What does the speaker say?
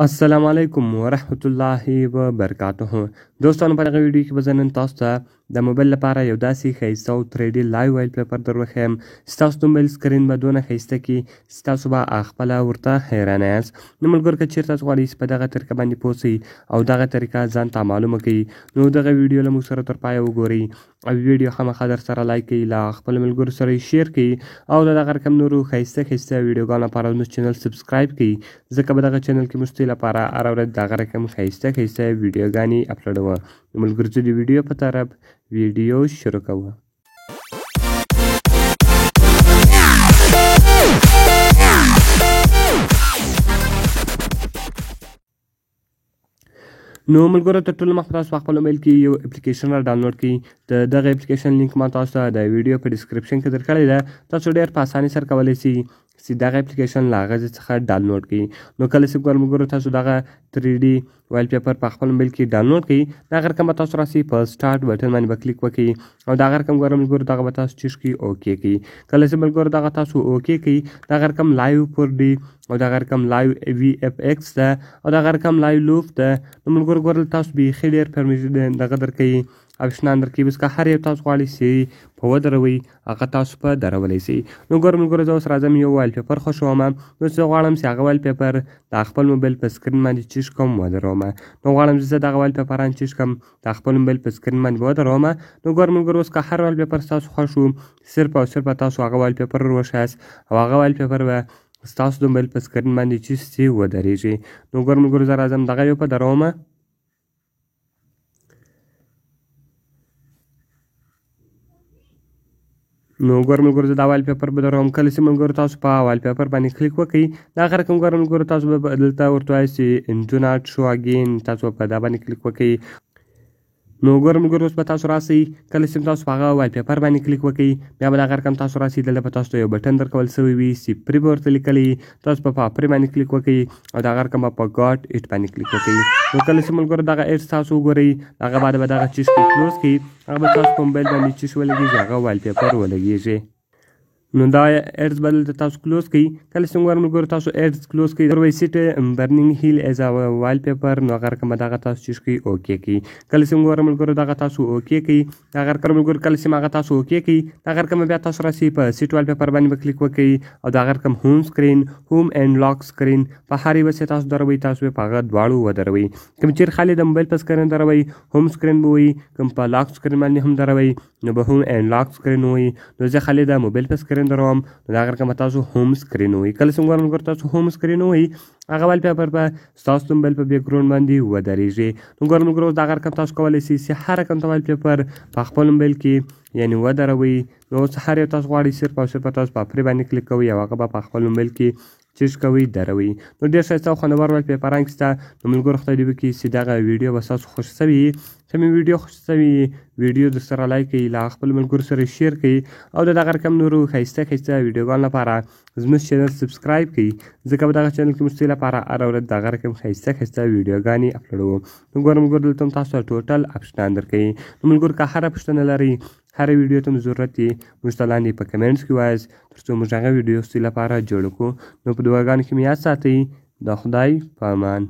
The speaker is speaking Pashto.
السلام علیکم ورحمت الله وبرکاته. دوستانو په دغه ویډیو کې به زه نن تاسو ته د موبایل لپاره یو داسې ښایسته او 3D لایو وایل پیپر در وښیم چې ستاسو د موبایل سکرین به دونه ښایسته کړي چې تاسو به خپله ورته حیرانه یاست. نو ملګرو که چېرته تاسو غواړئ چې په دغه طریقه باندې پوه سئ او دغه طریقه ځان ته معلومه کړئ نو دغه ویډیو له موږ سره تر پایه وګورئ او ویډیو خامخا در سره لایک کړئ، له خپلو ملګرو سره یې شیر کړئ او د دغه رقم نورو ښایسته ښایسته ویډیوګانو لپاره زموږ چینل سبسکرایب کړئ، ځکه به دغه چینل کې موږ ستاسو لپاره هره ورځ دغه رقم ښایسته ښایسته ویډیوګانې اپلوډوو. نو ملګرو زه د ویډیو په طرف ویډیو شروع کوو. نو ملګرو تر ټولو مخکې تاسو په خپل موبایل کې یو اپلیکیشن را ډاونلوډ کړئ. د دغه اپلیکیشن لینک ما تاسو ته د ویډیو په ډسکرپشن کې درکړی ده. تاسو ډېر په اسانۍ سره کولی شئ چې دغه اپلیکیشن له هغه ځای څخه ډاونلوډ کړئ. نو کله چې ګورم ملګرو تاسو دغه 3D وایل پیپر په خپل موبایل کې ډاونلوډ کړئ، دغه رقم به تاسو راسئ په سټارټ بټن باندې به کلیک وکړئ او دغه رقم ګورم ملګرو دغه به تاسو چیش کړئ اوکې کړئ. کله چې ملګرو دغه تاسو اوکې کړئ، دغه رقم لایو 4D او دغه رقم لایو VFX ده او دغه رقم لایو لوف ده. نو ملګرو ګورل تاسو بیخي ډېر پرمیشن دغه درکوي اپشنان درکوي، بس که هر یو تاسو غواړئ چې په ودروئ هغه تاسو په درولی شئ. نو ګورم ملګرو زه اوس راځم یو وایل پیپر خوښوم، نو زه غواړم چې هغه وایل پیپر د خپل موبایل په سکرین باندې چیش کوم ودروم. نو غواړم چې زه دغه وایل پیپران چیش کړم د خپل موبایل په سکرین باندې ودروم. نو ګورم ملګرو اوس که هر وایل پیپر ستاسو خوښ و، صرف او صرف تاسو هغه وایل پیپر وښیاست او هغه وایل پیپر به ستاسو د موبایل په سکرین باندې چیش چې ودرېږي. نو ګورم ملګرو زه راځم دغه یو په دروم. نو ګورم ملګرو زه دا وایل پیپر به دروم. کله چې ملګرو تاسو په وایل پیپر باندې کلیک وکړئ، دغه رقم ګورم ملګرو تاسو به دلته ورته وایئ چې ډو ناټ شو اګین، تاسو په دا باندې کلیک وکړئ. نو ګورم ملګرو اوس به تاسو راسئ، کله چې تاسو په هغه وایل پیپر باندې کلیک وکړئ بیا به دغه رقم تاسو راسئ، دلته به تاسو ته یو بټن درکول سوی وي چې پري به ورته لیکلی، تاسو به په پري باندې کلیک وکړئ او دغه رقم به په ګاټ ایټ باندې کلیک وکړئ. نو کله چې ملګرو دغه ایټ تاسو وګورئ، هغه بعد به دغه چیز کلوز کړئ، هغه به تاسو په موبایل باندې چیز ولګېږي، هغه وایل پیپر ولګېږي. نو دا ایډز به دلته تاسو کلوز کړئ. کله چې ګورم ملګرو تاسو ایډز کلوز کړئ، ور وایسیټ برنینګ هیل ایز ا وایل پیپر، نو هغه رقم به دغه تاسو چیش کړئ اوکې کړئ. کله چې ګورم ملګرو دغه تاسو اوکې کړئ، دغه رقم ملګرو کله چې هغه تاسو اوکې کړئ، دغه رقم بیا تاسو راسئ په سیټ وایل پیپر باندې به کلیک وکړئ او دغه رقم هوم سکرین، هوم اینډ لاک سکرین په هر یوه چې تاسو دروئ، تاسو په هغه دواړو ودروئ. کوم چیرې خالي د موبایل په سکرین دروئ هوم سکرین به وي، کوم په لاک سکرین باندې هم دروئ نو به هم اینډ لاک سکرین وي. نو زه خالي د موبایل په سکرین دروم، نو دغه رقم تاسو هوم سکرین وي. کله چې ګورم ملګرو تاسو هوم سکرین وي، هغه وایل پیپر به ستاسو د موبایل په بیک ګراونډ باندې ودرېږي. نو ګورم ملګرو دغه رقم تاسو کولی شئ چې هر رقم ته وایل پیپر په خپل موبایل کې یعنې ودروئ. نو اوس هر یو تاسو غواړئ صرف او صرف تاسو په پرې باندې کلیک کوئ او هغه به په خپل موبایل کې چیز کوئ دروئ. نو ډېر ښایسته او خوندور وایل پیپران شته. نو ملګرو خدای دې وکړي چې دغه ویډیو به ستاسو خوښ شوې وي. که مې ویډیو خوښ شوې ویډیو در سره لایک کړئ، له خپلو ملګرو سره شیر کړئ او د دغه رقم نورو ښایسته ښایسته ویډیوګانو لپاره زموږ چینل سبسکرایب کړئ، ځکه په دغه چینل کې موږ ستاسو لپاره هره ورځ دغه رقم ښایسته ښایسته ویډیوګانې اپلوډوو. نو ګورم ملګرو دلته هم تاسو ته ټوټل اپشنان درکوي. نو ملګرو که هره پوښتنه لرئ، هر ویډیو ته مو ضرورت وي، موږ ته لاندې په کمنټس کې وایاست تر څو موږ هغه ویډیو ستاسو لپاره جوړ کړو. نو په دعاګانو کې مې یاد ساتئ. د خدای په امان.